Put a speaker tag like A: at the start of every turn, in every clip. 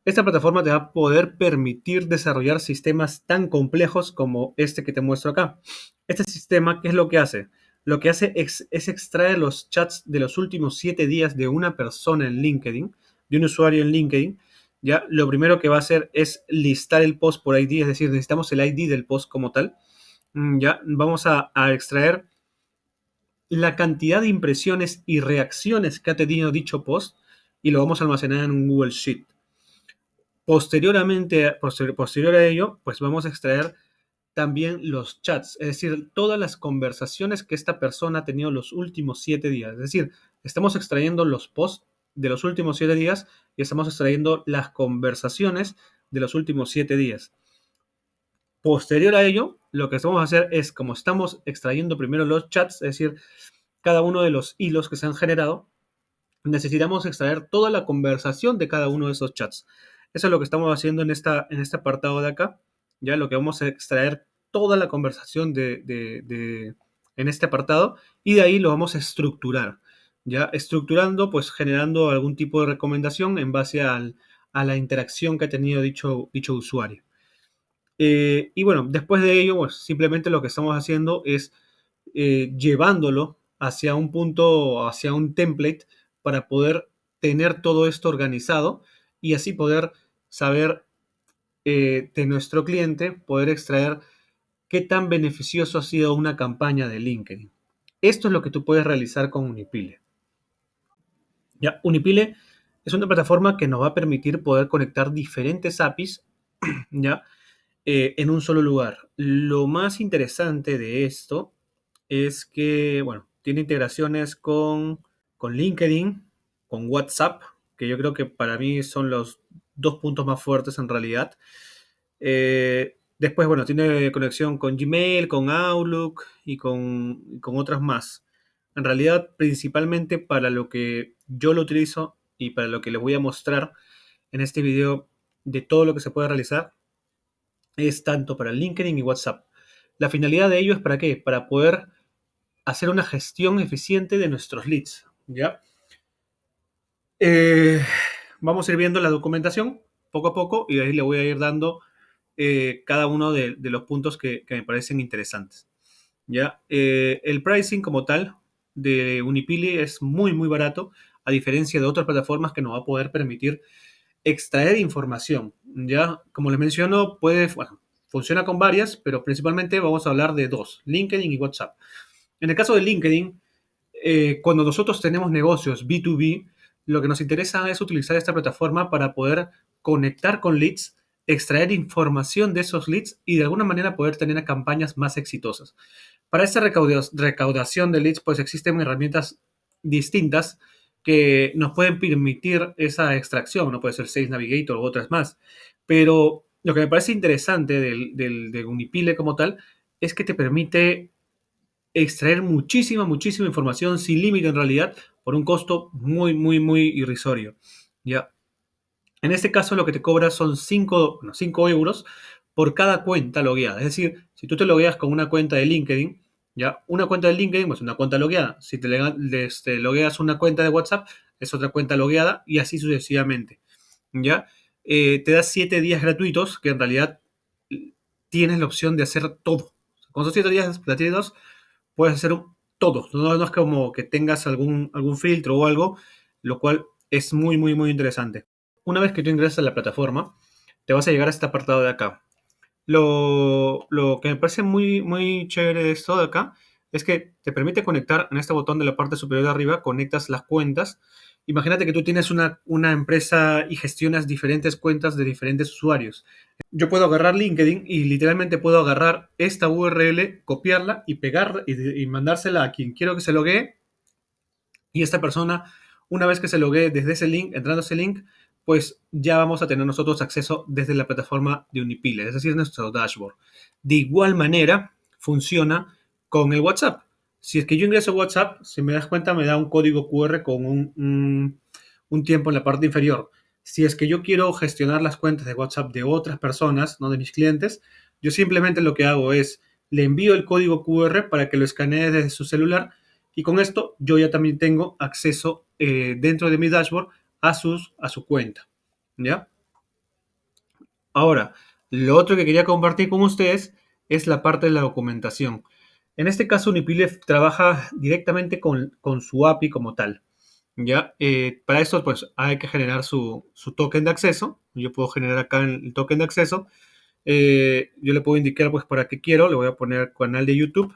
A: Esta plataforma te va a poder permitir desarrollar sistemas tan complejos como este que te muestro acá. Este sistema, ¿qué es lo que hace? Lo que hace es extraer los chats de los últimos 7 días de una persona en LinkedIn, de un usuario en LinkedIn. Ya, lo primero que va a hacer es listar el post por ID, es decir, necesitamos el ID del post como tal. Ya, vamos a extraer la cantidad de impresiones y reacciones que ha tenido dicho post y lo vamos a almacenar en un Google Sheet. Posterior a ello, pues vamos a extraer también los chats, es decir, todas las conversaciones que esta persona ha tenido los últimos 7 días. Es decir, estamos extrayendo los posts de los últimos 7 días y estamos extrayendo las conversaciones de los últimos 7 días. Posterior a ello, lo que vamos a hacer es, como estamos extrayendo primero los chats, es decir, cada uno de los hilos que se han generado, necesitamos extraer toda la conversación de cada uno de esos chats. Eso es lo que estamos haciendo en este apartado de acá. Ya lo que vamos a extraer toda la conversación en este apartado y de ahí lo vamos a estructurar. Ya estructurando, pues generando algún tipo de recomendación en base a la interacción que ha tenido dicho usuario. Y bueno, después de ello, pues simplemente lo que estamos haciendo es llevándolo hacia un punto, hacia un template para poder tener todo esto organizado y así poder saber de nuestro cliente, poder extraer qué tan beneficioso ha sido una campaña de LinkedIn. Esto es lo que tú puedes realizar con Unipile. Ya, Unipile es una plataforma que nos va a permitir poder conectar diferentes APIs, ¿ya? En un solo lugar. Lo más interesante de esto es que, bueno, tiene integraciones con LinkedIn, con WhatsApp, que yo creo que para mí son los dos puntos más fuertes en realidad. Después, bueno, tiene conexión con Gmail, con Outlook y con otras más. En realidad, principalmente para lo que yo lo utilizo y para lo que les voy a mostrar en este video de todo lo que se puede realizar, es tanto para LinkedIn y WhatsApp. La finalidad de ello es para qué? Para poder hacer una gestión eficiente de nuestros leads, ¿ya? Eh, Vamos a ir viendo la documentación poco a poco y de ahí le voy a ir dando cada uno de los puntos que me parecen interesantes, ¿ya? El pricing como tal de Unipili es muy, muy barato, a diferencia de otras plataformas que nos va a poder permitir extraer información, ¿ya? Como les menciono, bueno, funciona con varias, pero principalmente vamos a hablar de dos, LinkedIn y WhatsApp. En el caso de LinkedIn, cuando nosotros tenemos negocios B2B, lo que nos interesa es utilizar esta plataforma para poder conectar con leads, extraer información de esos leads y de alguna manera poder tener campañas más exitosas. Para esta recaudación de leads, pues existen herramientas distintas que nos pueden permitir esa extracción, no puede ser Sales Navigator u otras más. Pero lo que me parece interesante de Unipile como tal es que te permite extraer muchísima, muchísima información sin límite en realidad por un costo muy, muy, muy irrisorio. ¿Ya? En este caso lo que te cobra son 5 euros por cada cuenta logueada. Es decir, si tú te logueas con una cuenta de LinkedIn, ya una cuenta de LinkedIn pues una cuenta logueada. Si te logueas una cuenta de WhatsApp, es otra cuenta logueada y así sucesivamente. ¿Ya? Te da 7 días gratuitos que en realidad tienes la opción de hacer todo. Con esos 7 días gratuitos puedes hacer todo. No es como que tengas algún filtro o algo, lo cual es muy, muy, muy interesante. Una vez que tú ingresas a la plataforma, te vas a llegar a este apartado de acá. Lo que me parece muy, muy chévere de esto de acá es que te permite conectar en este botón de la parte superior de arriba, conectas las cuentas. Imagínate que tú tienes una empresa y gestionas diferentes cuentas de diferentes usuarios. Yo puedo agarrar LinkedIn y literalmente puedo agarrar esta URL, copiarla y pegarla y mandársela a quien quiero que se loguee. Y esta persona, una vez que se loguee desde ese link, entrando a ese link, pues ya vamos a tener nosotros acceso desde la plataforma de Unipile, es decir, nuestro dashboard. De igual manera, funciona con el WhatsApp. Si es que yo ingreso a WhatsApp, si me das cuenta, me da un código QR con un tiempo en la parte inferior. Si es que yo quiero gestionar las cuentas de WhatsApp de otras personas, no de mis clientes, yo simplemente lo que hago es le envío el código QR para que lo escanee desde su celular y con esto yo ya también tengo acceso dentro de mi dashboard a su cuenta. ¿Ya? Ahora, lo otro que quería compartir con ustedes es la parte de la documentación. En este caso, Unipile trabaja directamente con su API como tal. ¿Ya? Para esto, pues hay que generar su token de acceso. Yo puedo generar acá el token de acceso. Yo le puedo indicar, pues, para qué quiero. Le voy a poner canal de YouTube.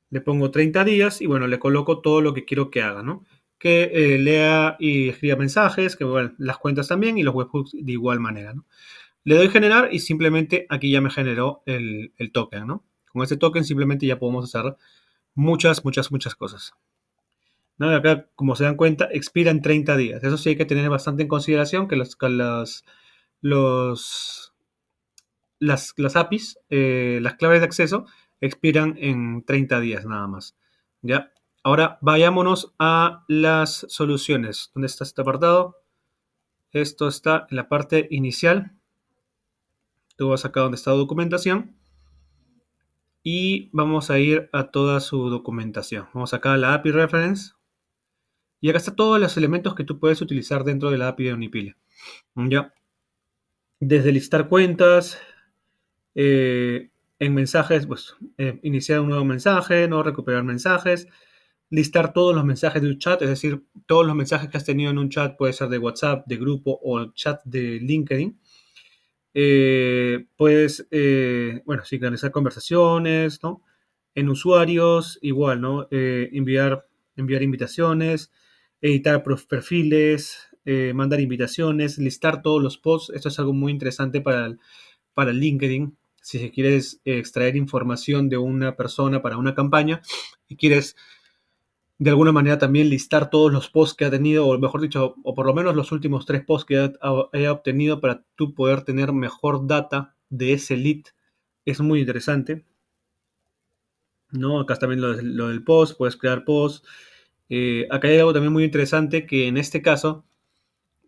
A: Le pongo 30 días y, bueno, le coloco todo lo que quiero que haga, ¿no? Que lea y escriba mensajes, que, bueno, las cuentas también y los webhooks de igual manera, ¿no? Le doy generar y simplemente aquí ya me generó el token, ¿no? Con este token simplemente ya podemos hacer muchas, muchas, muchas cosas. ¿No? Y acá, como se dan cuenta, expira en 30 días. Eso sí hay que tener bastante en consideración que los, las APIs, las claves de acceso, expiran en 30 días nada más. ¿Ya? Ahora vayámonos a las soluciones. ¿Dónde está este apartado? Esto está en la parte inicial. Tú vas acá donde está documentación y vamos a ir a toda su documentación. Vamos acá a la API Reference y acá están todos los elementos que tú puedes utilizar dentro de la API de Unipile. Ya, desde listar cuentas, en mensajes, pues iniciar un nuevo mensaje, no recuperar mensajes, listar todos los mensajes de un chat, es decir, todos los mensajes que has tenido en un chat, puede ser de WhatsApp, de grupo o el chat de LinkedIn. Puedes, bueno, sincronizar conversaciones, ¿no? En usuarios, igual, ¿no? Enviar invitaciones, editar perfiles, mandar invitaciones, listar todos los posts. Esto es algo muy interesante para LinkedIn. Si quieres extraer información de una persona para una campaña y quieres de alguna manera también listar todos los posts que ha tenido, o mejor dicho, o por lo menos los últimos 3 posts que haya obtenido para tú poder tener mejor data de ese lead. Es muy interesante, ¿no? Acá está también lo del post, puedes crear posts. Acá hay algo también muy interesante que en este caso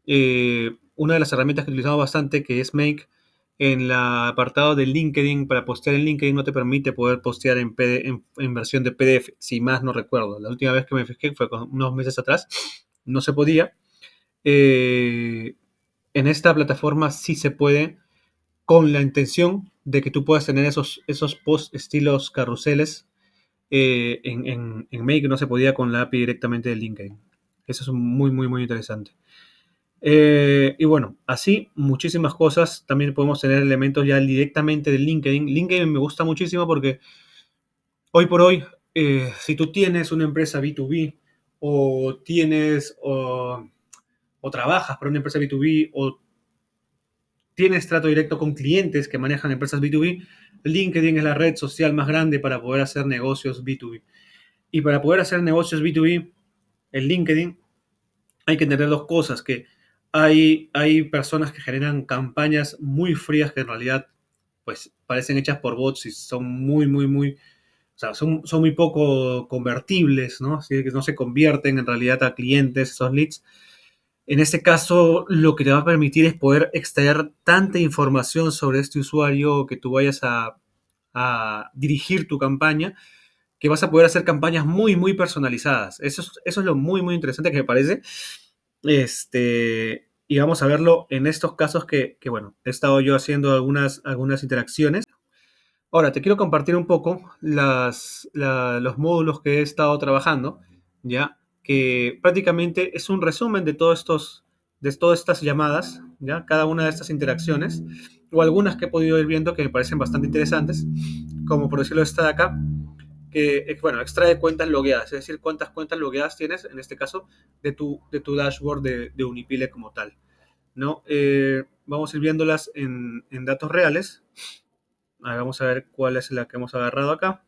A: una de las herramientas que utilizamos bastante, que es Make, en el apartado de LinkedIn, para postear en LinkedIn no te permite poder postear en versión de PDF, si más no recuerdo. La última vez que me fijé fue unos meses atrás, no se podía. Eh, en esta plataforma sí se puede, con la intención de que tú puedas tener esos post estilos carruseles. En Make no se podía con la API directamente de LinkedIn. Eso es muy, muy, muy interesante. Y bueno, así muchísimas cosas. También podemos tener elementos ya directamente de LinkedIn. LinkedIn me gusta muchísimo porque hoy por hoy, si tú tienes una empresa B2B o tienes o trabajas para una empresa B2B o tienes trato directo con clientes que manejan empresas B2B, LinkedIn es la red social más grande para poder hacer negocios B2B. Y para poder hacer negocios B2B en LinkedIn hay que entender dos cosas, que hay personas que generan campañas muy frías que en realidad pues parecen hechas por bots y son muy, muy, muy, o sea, son muy poco convertibles, ¿no? Así que no se convierten en realidad a clientes esos leads. En este caso, lo que te va a permitir es poder extraer tanta información sobre este usuario que tú vayas a dirigir tu campaña, que vas a poder hacer campañas muy, muy personalizadas. Eso es lo muy, muy interesante que me parece. Y vamos a verlo en estos casos bueno, he estado yo haciendo algunas interacciones. Ahora, te quiero compartir un poco los módulos que he estado trabajando, ya que prácticamente es un resumen de todas estas llamadas, ya cada una de estas interacciones, o algunas que he podido ir viendo que me parecen bastante interesantes, como por decirlo esta de acá, que, bueno, extrae cuentas logueadas, es decir, cuántas cuentas logueadas tienes, en este caso, de tu dashboard de Unipile como tal, ¿no? Vamos a ir viéndolas en datos reales. Vamos a ver cuál es la que hemos agarrado acá.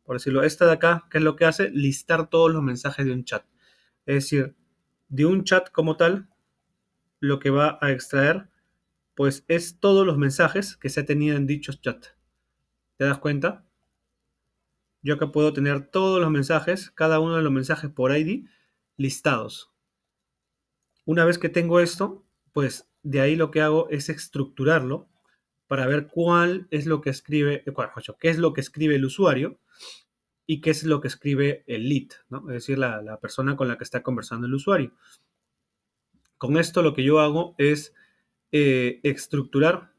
A: Por decirlo, esta de acá, ¿qué es lo que hace? Listar todos los mensajes de un chat. Es decir, de un chat como tal, lo que va a extraer, pues es todos los mensajes que se ha tenido en dichos chat. ¿Te das cuenta? Yo acá puedo tener todos los mensajes, cada uno de los mensajes por ID, listados. Una vez que tengo esto, pues de ahí lo que hago es estructurarlo para ver cuál es lo que escribe, qué es lo que escribe el usuario y qué es lo que escribe el lead, ¿no? Es decir, la persona con la que está conversando el usuario. Con esto lo que yo hago es estructurar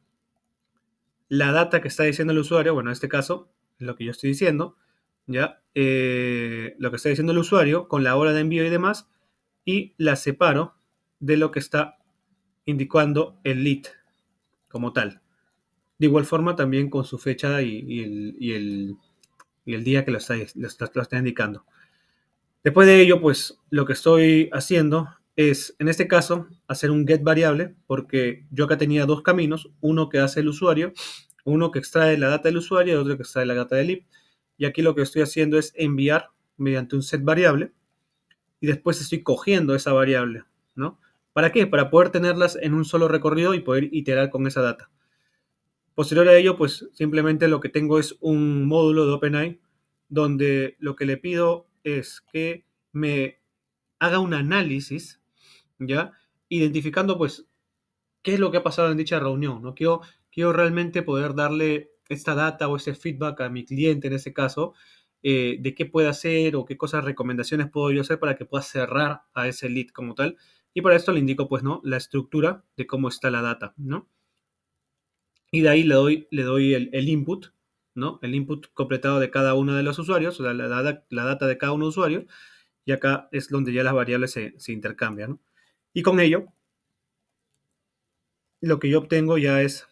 A: la data que está diciendo el usuario, bueno, en este caso, lo que yo estoy diciendo, ¿ya? Lo que está diciendo el usuario con la hora de envío y demás, y la separo de lo que está indicando el lead como tal. De igual forma también con su fecha y el día que lo está indicando. Después de ello, pues lo que estoy haciendo es, en este caso, hacer un get variable, porque yo acá tenía dos caminos, uno que hace el usuario, uno que extrae la data del usuario y otro que extrae la data del lead. Y aquí lo que estoy haciendo es enviar mediante un set variable y después estoy cogiendo esa variable, ¿no? ¿Para qué? Para poder tenerlas en un solo recorrido y poder iterar con esa data. Posterior a ello, pues simplemente lo que tengo es un módulo de OpenAI donde lo que le pido es que me haga un análisis, ¿ya? Identificando, pues, qué es lo que ha pasado en dicha reunión, ¿no? Quiero realmente poder darle esta data o ese feedback a mi cliente, en ese caso, de qué puede hacer o qué cosas, recomendaciones puedo yo hacer para que pueda cerrar a ese lead como tal. Y para esto le indico, pues, ¿no? La estructura de cómo está la data, ¿no? Y de ahí le doy el input, ¿no? El input completado de cada uno de los usuarios, o sea, la data de cada uno de los usuarios, y acá es donde ya las variables se intercambian, ¿no? Y con ello, lo que yo obtengo ya es,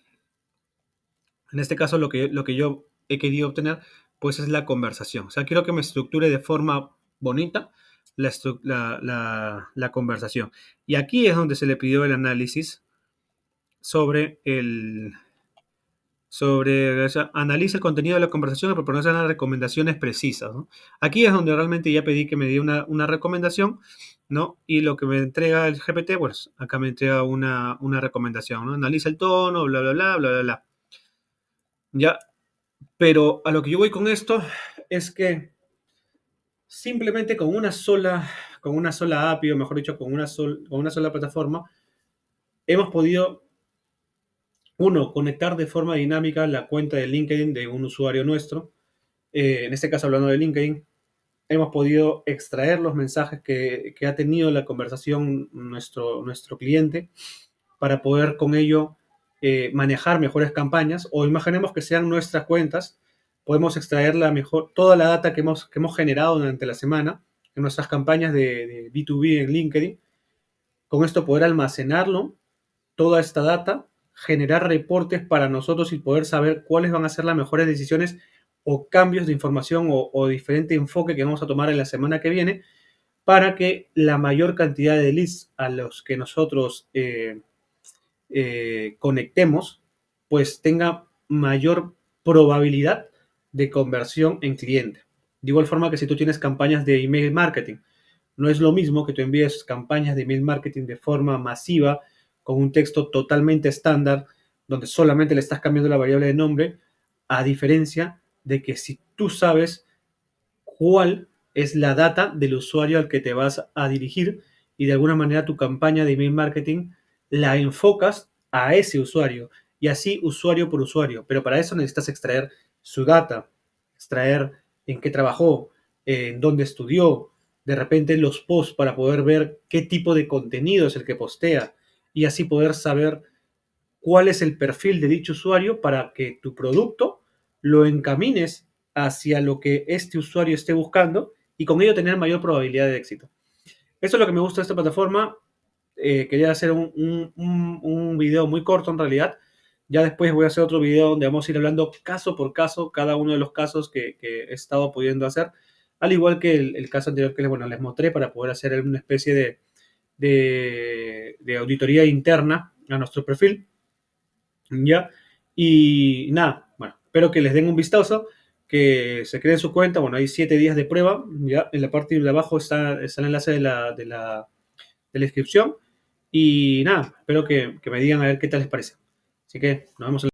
A: en este caso, lo que yo he querido obtener, pues es la conversación. O sea, quiero que me estructure de forma bonita la conversación. Y aquí es donde se le pidió el análisis sobre o sea, analiza el contenido de la conversación y proporciona las recomendaciones precisas, ¿no? Aquí es donde realmente ya pedí que me diera una recomendación, ¿no? Y lo que me entrega el GPT, pues acá me entrega una recomendación, ¿no? Analiza el tono, bla, bla, bla, bla, bla, bla. Ya, pero a lo que yo voy con esto es que simplemente con una sola API, o mejor dicho, con una sola plataforma, hemos podido, uno, conectar de forma dinámica la cuenta de LinkedIn de un usuario nuestro. En este caso, hablando de LinkedIn, hemos podido extraer los mensajes que ha tenido la conversación nuestro cliente para poder con ello manejar mejores campañas, o imaginemos que sean nuestras cuentas, podemos extraer toda la data que hemos generado durante la semana en nuestras campañas de B2B en LinkedIn. Con esto poder almacenarlo, toda esta data, generar reportes para nosotros y poder saber cuáles van a ser las mejores decisiones o cambios de información o diferente enfoque que vamos a tomar en la semana que viene para que la mayor cantidad de leads a los que nosotros conectemos, pues tenga mayor probabilidad de conversión en cliente. De igual forma que si tú tienes campañas de email marketing, no es lo mismo que tú envíes campañas de email marketing de forma masiva, con un texto totalmente estándar, donde solamente le estás cambiando la variable de nombre, a diferencia de que si tú sabes cuál es la data del usuario al que te vas a dirigir y de alguna manera tu campaña de email marketing la enfocas a ese usuario y así usuario por usuario. Pero para eso necesitas extraer su data, extraer en qué trabajó, en dónde estudió, de repente los posts para poder ver qué tipo de contenido es el que postea y así poder saber cuál es el perfil de dicho usuario para que tu producto lo encamines hacia lo que este usuario esté buscando y con ello tener mayor probabilidad de éxito. Eso es lo que me gusta de esta plataforma. Quería hacer un video muy corto en realidad. Ya después voy a hacer otro video donde vamos a ir hablando caso por caso, cada uno de los casos que he estado pudiendo hacer, al igual que el caso anterior que les mostré para poder hacer una especie de auditoría interna a nuestro perfil. ¿Ya? Y nada, bueno, espero que les den un vistazo, que se creen su cuenta. Bueno, hay 7 días de prueba, ¿ya? En la parte de abajo está el enlace de la inscripción. Y nada, espero que me digan a ver qué tal les parece. Así que nos vemos en